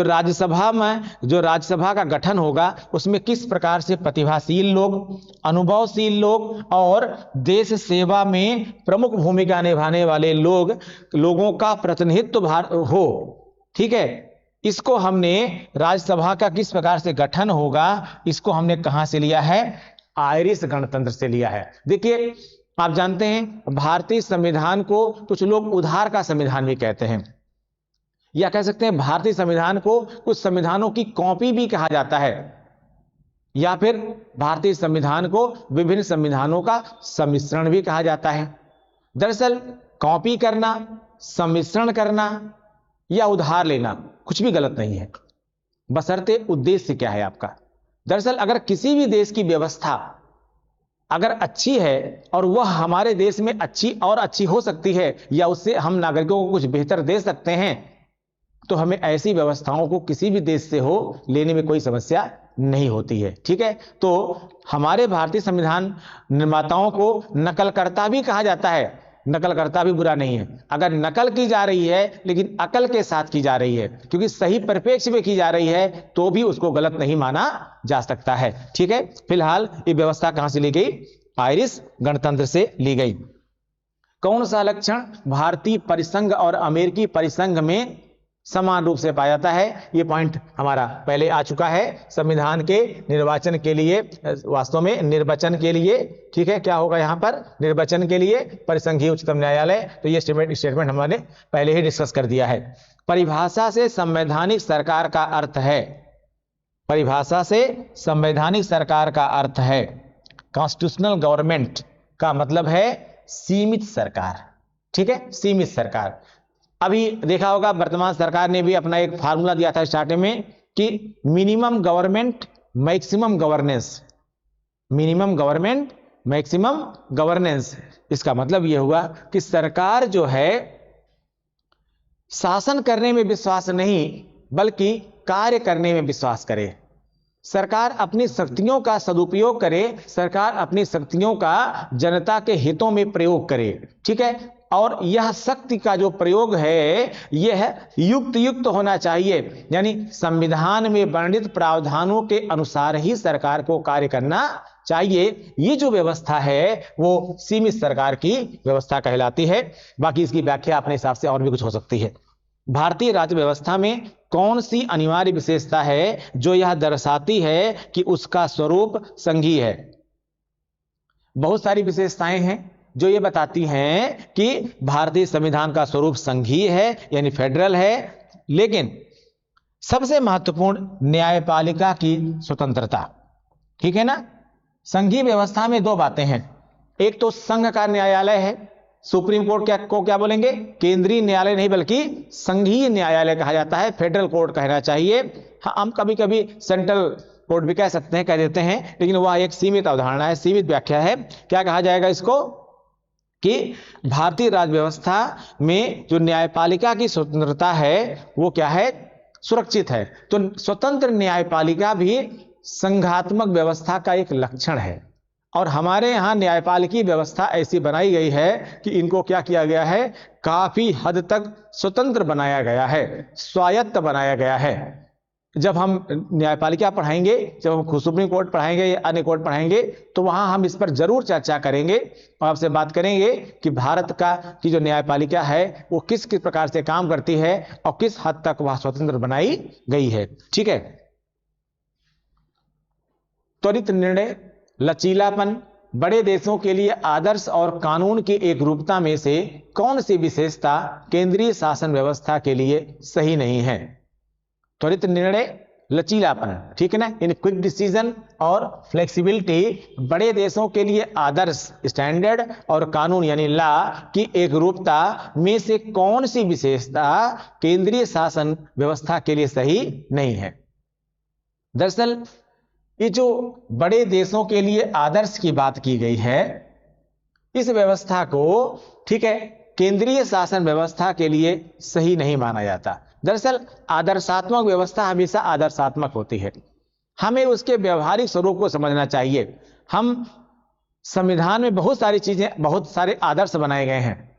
राज्यसभा का गठन होगा उसमें किस प्रकार से प्रतिभाशील लोग, अनुभवशील लोग और देश सेवा में प्रमुख भूमिका निभाने वाले लोगों का प्रतिनिधित्व हो। ठीक है, इसको हमने राज्यसभा का किस प्रकार से गठन होगा, इसको हमने कहां से लिया है? आयरिश गणतंत्र से लिया है। देखिए, आप जानते हैं भारतीय संविधान को कुछ लोग उधार का संविधान भी कहते हैं, या कह सकते हैं भारतीय संविधान को कुछ संविधानों की कॉपी भी कहा जाता है, या फिर भारतीय संविधान को विभिन्न संविधानों का सम्मिश्रण भी कहा जाता है। दरअसल कॉपी करना, सम्मिश्रण करना या उधार लेना कुछ भी गलत नहीं है, बशर्ते उद्देश्य क्या है आपका। दरअसल अगर किसी भी देश की व्यवस्था अगर अच्छी है और वह हमारे देश में अच्छी हो सकती है, या उससे हम नागरिकों को कुछ बेहतर दे सकते हैं, तो हमें ऐसी व्यवस्थाओं को किसी भी देश से हो लेने में कोई समस्या नहीं होती है। ठीक है, तो हमारे भारतीय संविधान निर्माताओं को नकलकर्ता भी कहा जाता है। नकलकर्ता भी बुरा नहीं है, अगर नकल की जा रही है लेकिन अकल के साथ की जा रही है, क्योंकि सही परिप्रेक्ष्य में की जा रही है, तो भी उसको गलत नहीं माना जा सकता है। ठीक है, फिलहाल ये व्यवस्था कहां से ली गई? आयरिश गणतंत्र से ली गई। कौन सा लक्षण भारतीय परिसंघ और अमेरिकी परिसंघ में समान रूप से पाया जाता है? ये पॉइंट हमारा पहले आ चुका है। संविधान के निर्वाचन के लिए, वास्तव में निर्वचन के लिए, ठीक है, क्या होगा यहां पर? निर्वचन के लिए परिसंघीय उच्चतम न्यायालय। तो ये स्टेटमेंट हमने पहले ही डिस्कस कर दिया है। परिभाषा से संवैधानिक सरकार का अर्थ है, परिभाषा से संवैधानिक सरकार का अर्थ है, कॉन्स्टिट्यूशनल गवर्नमेंट का मतलब है सीमित सरकार। ठीक है, सीमित सरकार। अभी देखा होगा वर्तमान सरकार ने भी अपना एक फार्मूला दिया था स्टार्टिंग में कि minimum government maximum governance, minimum government maximum governance. इसका मतलब यह हुआ कि सरकार जो है शासन करने में विश्वास नहीं बल्कि कार्य करने में विश्वास करे। सरकार अपनी शक्तियों का सदुपयोग करे, सरकार अपनी शक्तियों का जनता के हितों में प्रयोग करे। ठीक है, और यह शक्ति का जो प्रयोग है यह युक्त होना चाहिए, यानी संविधान में वर्णित प्रावधानों के अनुसार ही सरकार को कार्य करना चाहिए। ये जो व्यवस्था है वो सीमित सरकार की व्यवस्था कहलाती है। बाकी इसकी व्याख्या अपने हिसाब से और भी कुछ हो सकती है। भारतीय राज्य व्यवस्था में कौन सी अनिवार्य विशेषता है जो यह दर्शाती है कि उसका स्वरूप संघीय है? बहुत सारी विशेषताएं हैं जो ये बताती हैं कि भारतीय संविधान का स्वरूप संघीय है, यानी फेडरल है। लेकिन सबसे महत्वपूर्ण न्यायपालिका की स्वतंत्रता। ठीक है ना, संघीय व्यवस्था में दो बातें हैं, एक तो संघ का न्यायालय है, सुप्रीम कोर्ट को क्या बोलेंगे? केंद्रीय न्यायालय नहीं बल्कि संघीय न्यायालय कहा जाता है, फेडरल कोर्ट कहना चाहिए। हाँ, हम कभी कभी सेंट्रल कोर्ट भी कह सकते हैं, कह देते हैं, लेकिन वह एक सीमित अवधारणा है, सीमित व्याख्या है। क्या कहा जाएगा इसको? कि भारतीय राज्य व्यवस्था में जो न्यायपालिका की स्वतंत्रता है वो क्या है? सुरक्षित है। तो स्वतंत्र न्यायपालिका भी संघात्मक व्यवस्था का एक लक्षण है, और हमारे यहां न्यायपालिकी व्यवस्था ऐसी बनाई गई है कि इनको क्या किया गया है? काफी हद तक स्वतंत्र बनाया गया है, स्वायत्त बनाया गया है। जब हम न्यायपालिका पढ़ाएंगे, जब हम सुप्रीम कोर्ट पढ़ाएंगे या अन्य कोर्ट पढ़ाएंगे, तो वहां हम इस पर जरूर चर्चा करेंगे और आपसे बात करेंगे कि भारत की जो न्यायपालिका है वो किस किस प्रकार से काम करती है और किस हद तक वह स्वतंत्र बनाई गई है। ठीक है, त्वरित निर्णय, लचीलापन, बड़े देशों के लिए आदर्श और कानून की एक रूपता में से कौन सी विशेषता केंद्रीय शासन व्यवस्था के लिए सही नहीं है? त्वरित निर्णय, लचीलापन, ठीक है ना, इन क्विक डिसीजन और फ्लेक्सिबिलिटी बड़े देशों के लिए आदर्श स्टैंडर्ड और कानून यानी लॉ की एक रूपता में से कौन सी विशेषता केंद्रीय शासन व्यवस्था के लिए सही नहीं है? दरअसल ये जो बड़े देशों के लिए आदर्श की बात की गई है, इस व्यवस्था को, ठीक है, केंद्रीय शासन व्यवस्था के लिए सही नहीं माना जाता। दरअसल आदर्शात्मक व्यवस्था हमेशा आदर्शात्मक होती है, हमें उसके व्यवहारिक स्वरूप को समझना चाहिए। हम संविधान में बहुत सारी चीजें, बहुत सारे आदर्श बनाए गए हैं,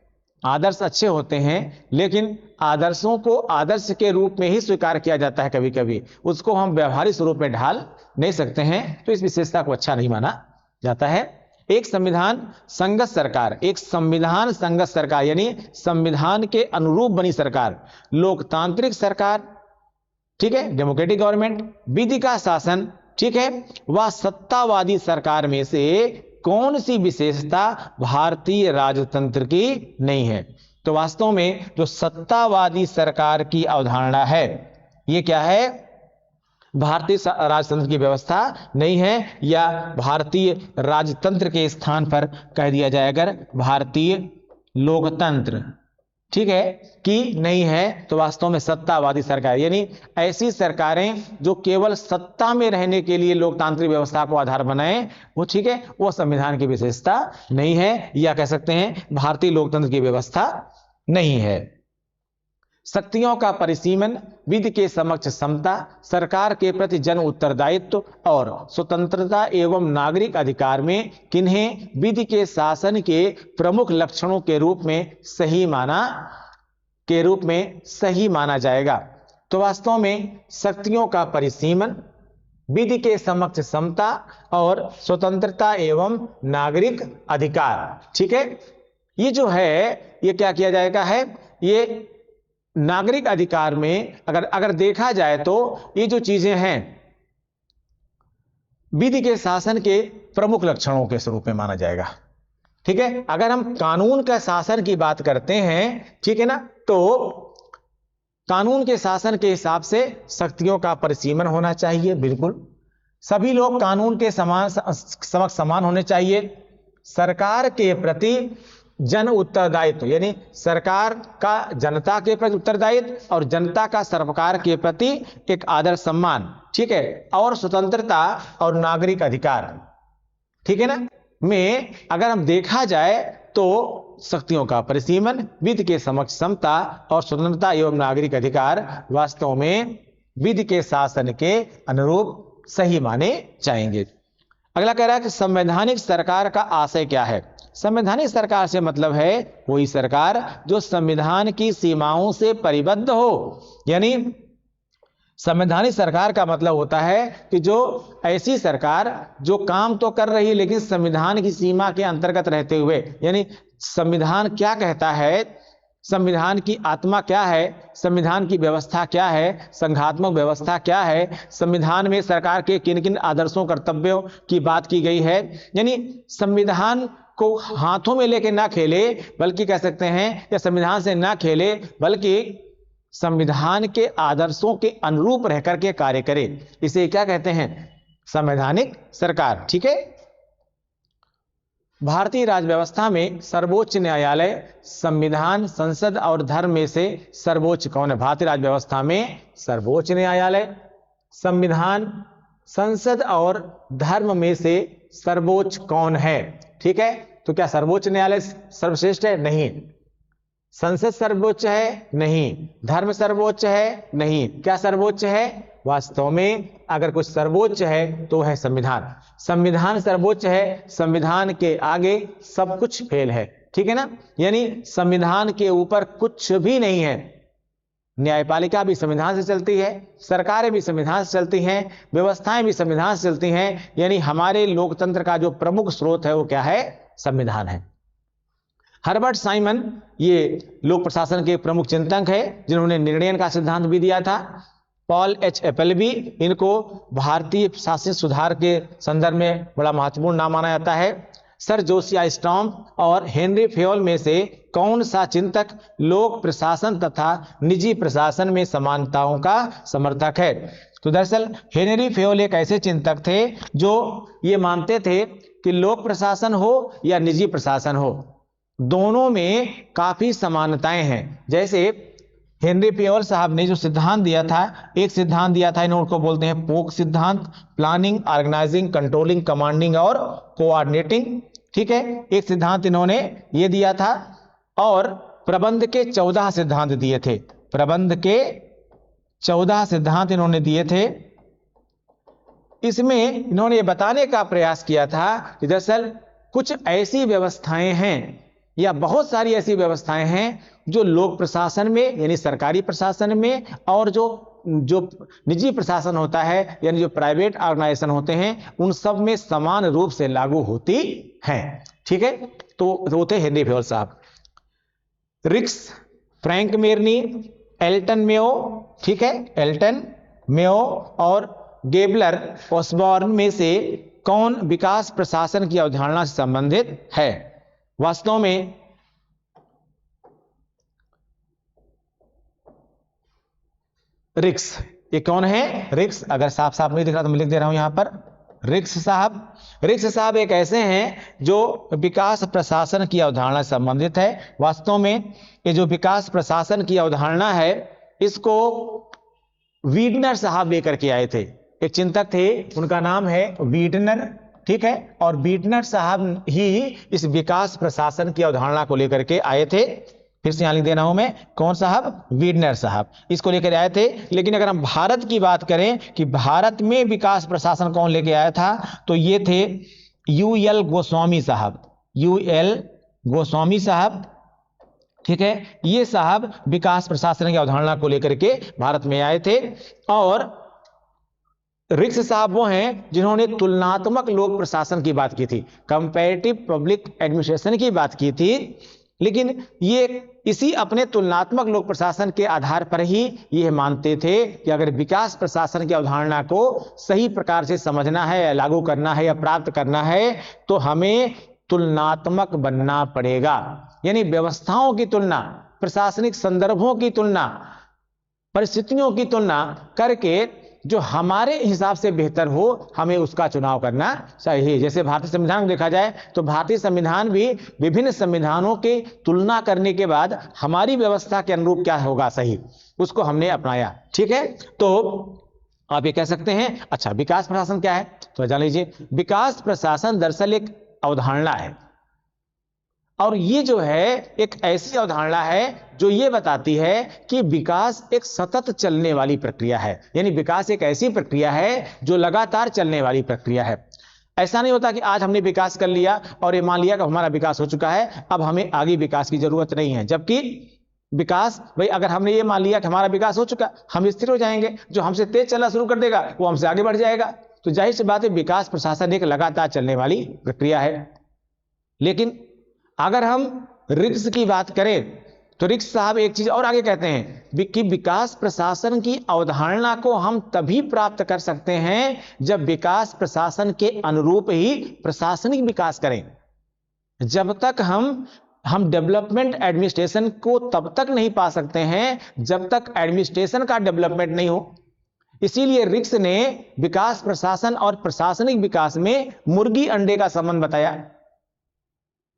आदर्श अच्छे होते हैं, लेकिन आदर्शों को आदर्श के रूप में ही स्वीकार किया जाता है, कभी कभी उसको हम व्यवहारिक स्वरूप में ढाल नहीं सकते हैं, तो इस विशेषता को अच्छा नहीं माना जाता है। एक संविधान संगत सरकार, एक संविधान संगत सरकार यानी संविधान के अनुरूप बनी सरकार, लोकतांत्रिक सरकार, ठीक है, डेमोक्रेटिक गवर्नमेंट, विधि का शासन, ठीक है, वह सत्तावादी सरकार में से कौन सी विशेषता भारतीय राजतंत्र की नहीं है? तो वास्तव में जो सत्तावादी सरकार की अवधारणा है, ये क्या है? भारतीय राजतंत्र की व्यवस्था नहीं है, या भारतीय राजतंत्र के स्थान पर कह दिया जाए अगर भारतीय लोकतंत्र, ठीक है, कि नहीं है, तो वास्तव में सत्तावादी सरकार यानी ऐसी सरकारें जो केवल सत्ता में रहने के लिए लोकतांत्रिक व्यवस्था को आधार बनाए, वो, ठीक है, वो संविधान की विशेषता नहीं है, या कह सकते हैं भारतीय लोकतंत्र की व्यवस्था नहीं है। शक्तियों का परिसीमन, विधि के समक्ष समता, सरकार के प्रति जन उत्तरदायित्व और स्वतंत्रता एवं नागरिक अधिकार में किन्हें विधि के शासन के प्रमुख लक्षणों के रूप में सही माना जाएगा? तो वास्तव में शक्तियों का परिसीमन, विधि के समक्ष समता और स्वतंत्रता एवं नागरिक अधिकार, ठीक है, ये जो है ये क्या किया जाएगा है, ये नागरिक अधिकार में अगर देखा जाए तो ये जो चीजें हैं विधि के शासन के प्रमुख लक्षणों के स्वरूप में माना जाएगा, ठीक है। अगर हम कानून का शासन की बात करते हैं, ठीक है ना, तो कानून के शासन के हिसाब से शक्तियों का परिसीमन होना चाहिए, बिल्कुल सभी लोग कानून के समक्ष समान होने चाहिए। सरकार के प्रति जन उत्तरदायित्व यानी सरकार का जनता के प्रति उत्तरदायित्व और जनता का सरकार के प्रति एक आदर सम्मान, ठीक है, और स्वतंत्रता और नागरिक अधिकार, ठीक है ना, में अगर हम देखा जाए तो शक्तियों का परिसीमन, विधि के समक्ष समता और स्वतंत्रता एवं नागरिक अधिकार वास्तव में विधि के शासन के अनुरूप सही माने जाएंगे। अगला कह रहा है कि संवैधानिक सरकार का आशय क्या है? संवैधानिक सरकार से मतलब है वही सरकार जो संविधान की सीमाओं से परिबद्ध हो, यानी संवैधानिक सरकार का मतलब होता है कि जो ऐसी सरकार जो काम तो कर रही है लेकिन संविधान की सीमा के अंतर्गत रहते हुए, यानी संविधान क्या कहता है, संविधान की आत्मा क्या है, संविधान की व्यवस्था क्या है, संघात्मक व्यवस्था क्या है, संविधान में सरकार के किन किन आदर्शों कर्तव्यों की बात की गई है, यानी संविधान को हाथों में लेके ना खेले, बल्कि कह सकते हैं या संविधान से ना खेले बल्कि संविधान के आदर्शों के अनुरूप रह करके कार्य करे, इसे क्या कहते हैं? संवैधानिक सरकार, ठीक है। भारतीय राज्य व्यवस्था में सर्वोच्च न्यायालय, संविधान, संसद और धर्म में से सर्वोच्च कौन है? भारतीय राज्य व्यवस्था में सर्वोच्च न्यायालय, संविधान, संसद और धर्म में से सर्वोच्च कौन है? ठीक है, तो क्या सर्वोच्च न्यायालय सर्वश्रेष्ठ है? नहीं। संसद सर्वोच्च है? नहीं। धर्म सर्वोच्च है? नहीं। क्या सर्वोच्च है? वास्तव में अगर कुछ सर्वोच्च है तो है संविधान। संविधान सर्वोच्च है, संविधान के आगे सब कुछ फेल है, ठीक है ना, यानी संविधान के ऊपर कुछ भी नहीं है। न्यायपालिका भी संविधान से चलती है, सरकारें भी संविधान से चलती हैं, व्यवस्थाएं भी संविधान से चलती हैं, यानी हमारे लोकतंत्र का जो प्रमुख स्रोत है वो क्या है? संविधान है। हर्बर्ट साइमन ये लोक प्रशासन के प्रमुख चिंतक है जिन्होंने निर्णयन का सिद्धांत भी दिया था। पॉल एच एपलबी, इनको भारतीय प्रशासनिक सुधार के संदर्भ में बड़ा महत्वपूर्ण नाम माना जाता है। सर जोसिया स्टॉर्म और हेनरी फेयोल में से कौन सा चिंतक लोक प्रशासन तथा निजी प्रशासन में समानताओं का समर्थक है? तो दरअसल हेनरी फेयोल एक ऐसे चिंतक थे जो ये मानते थे कि लोक प्रशासन हो या निजी प्रशासन हो, दोनों में काफी समानताएं हैं। जैसे हेनरी फेयोल साहब ने जो सिद्धांत दिया था, एक सिद्धांत दिया था, इन्होंने बोलते हैं पोक सिद्धांत, प्लानिंग, ऑर्गेनाइजिंग, कंट्रोलिंग, कमांडिंग और कोऑर्डिनेटिंग। ठीक है, एक सिद्धांत इन्होंने ये दिया था, और प्रबंध के 14 सिद्धांत दिए थे। प्रबंध के 14 सिद्धांत इन्होंने दिए थे। इसमें इन्होंने ये बताने का प्रयास किया था कि दरअसल कुछ ऐसी व्यवस्थाएं हैं या बहुत सारी ऐसी व्यवस्थाएं हैं जो लोक प्रशासन में यानी सरकारी प्रशासन में और जो निजी प्रशासन होता है यानी जो प्राइवेट ऑर्गेनाइजेशन होते हैं उन सब में समान रूप से लागू होती हैं। ठीक है, तो होते हेनरी फेवल साहब, रिक्स, फ्रैंक मेरनी, एल्टन मेयो, ठीक है, एल्टन मेयो और गेबलर ऑसबॉर्न में से कौन विकास प्रशासन की अवधारणा से संबंधित है? वास्तव में रिक्स, ये कौन है? रिक्स, अगर साफ साफ नहीं दिख रहा तो मैं लिख दे रहा हूं यहां पर, रिक्स साहब। रिक्स साहब एक ऐसे हैं जो विकास प्रशासन की अवधारणा से संबंधित है। वास्तव में ये जो विकास प्रशासन की अवधारणा है इसको वीडनर साहब लेकर के आए थे। एक चिंतक थे, उनका नाम है वीडनर, ठीक है, और वीडनर साहब ही इस विकास प्रशासन की अवधारणा को लेकर के आए थे। फिर से यहां लिख दे रहा हूं मैं, कौन साहब? वीडनर साहब इसको लेकर आए थे। लेकिन अगर हम भारत की बात करें कि भारत में विकास प्रशासन कौन लेके आया था, तो ये थे यूएल गोस्वामी साहब। यूएल गोस्वामी साहब, ठीक है, ये साहब विकास प्रशासन की अवधारणा को लेकर के भारत में आए थे। और रिक्स साहब वो हैं जिन्होंने तुलनात्मक लोक प्रशासन की बात की थी, कंपैरेटिव पब्लिक एडमिनिस्ट्रेशन की बात की थी। लेकिन ये इसी अपने तुलनात्मक लोक प्रशासन के आधार पर ही ये मानते थे कि अगर विकास प्रशासन की अवधारणा को सही प्रकार से समझना है या लागू करना है या प्राप्त करना है तो हमें तुलनात्मक बनना पड़ेगा, यानी व्यवस्थाओं की तुलना, प्रशासनिक संदर्भों की तुलना, परिस्थितियों की तुलना करके जो हमारे हिसाब से बेहतर हो हमें उसका चुनाव करना चाहिए। जैसे भारतीय संविधान को देखा जाए तो भारतीय संविधान भी विभिन्न संविधानों की तुलना करने के बाद हमारी व्यवस्था के अनुरूप क्या होगा सही, उसको हमने अपनाया। ठीक है, तो आप ये कह सकते हैं अच्छा विकास प्रशासन क्या है, तो जान लीजिए विकास प्रशासन दरअसल एक अवधारणा है, और ये जो है एक ऐसी अवधारणा है जो ये बताती है कि विकास एक सतत चलने वाली प्रक्रिया है, यानी विकास एक ऐसी प्रक्रिया है जो लगातार चलने वाली प्रक्रिया है। ऐसा नहीं होता कि आज हमने विकास कर लिया और ये मान लिया कि हमारा विकास हो चुका है, अब हमें आगे विकास की जरूरत नहीं है। जबकि विकास, भाई अगर हमने ये मान लिया कि हमारा विकास हो चुका, हम स्थिर हो जाएंगे, जो हमसे तेज चलना शुरू कर देगा वो हमसे आगे बढ़ जाएगा। तो जाहिर सी बात है विकास प्रशासन एक लगातार चलने वाली प्रक्रिया है। लेकिन अगर हम रिक्स की बात करें तो रिक्स साहब एक चीज और आगे कहते हैं कि विकास प्रशासन की अवधारणा को हम तभी प्राप्त कर सकते हैं जब विकास प्रशासन के अनुरूप ही प्रशासनिक विकास करें। जब तक हम डेवलपमेंट एडमिनिस्ट्रेशन को तब तक नहीं पा सकते हैं जब तक एडमिनिस्ट्रेशन का डेवलपमेंट नहीं हो। इसीलिए रिक्स ने विकास प्रशासन और प्रशासनिक विकास में मुर्गी अंडे का संबंध बताया।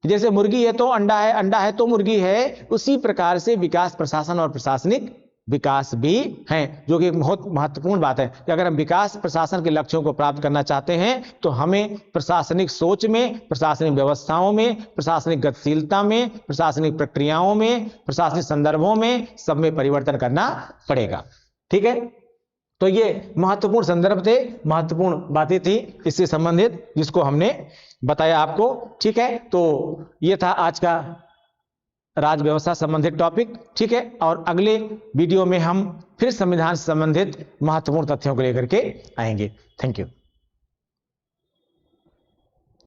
जैसे मुर्गी है तो अंडा है, अंडा है तो मुर्गी है, उसी प्रकार से विकास प्रशासन और प्रशासनिक विकास भी हैं, जो कि बहुत महत्वपूर्ण बात है कि अगर हम विकास प्रशासन के लक्ष्यों को प्राप्त करना चाहते हैं तो हमें प्रशासनिक सोच में, प्रशासनिक व्यवस्थाओं में, प्रशासनिक गतिशीलता में, प्रशासनिक प्रक्रियाओं में, प्रशासनिक संदर्भों में सब में परिवर्तन करना पड़ेगा। ठीक है, तो ये महत्वपूर्ण संदर्भ थे, महत्वपूर्ण बातें थी इससे संबंधित जिसको हमने बताया आपको। ठीक है, तो ये था आज का राज्य व्यवस्था संबंधित टॉपिक। ठीक है, और अगले वीडियो में हम फिर संविधान से संबंधित महत्वपूर्ण तथ्यों को लेकर के आएंगे। Thank you.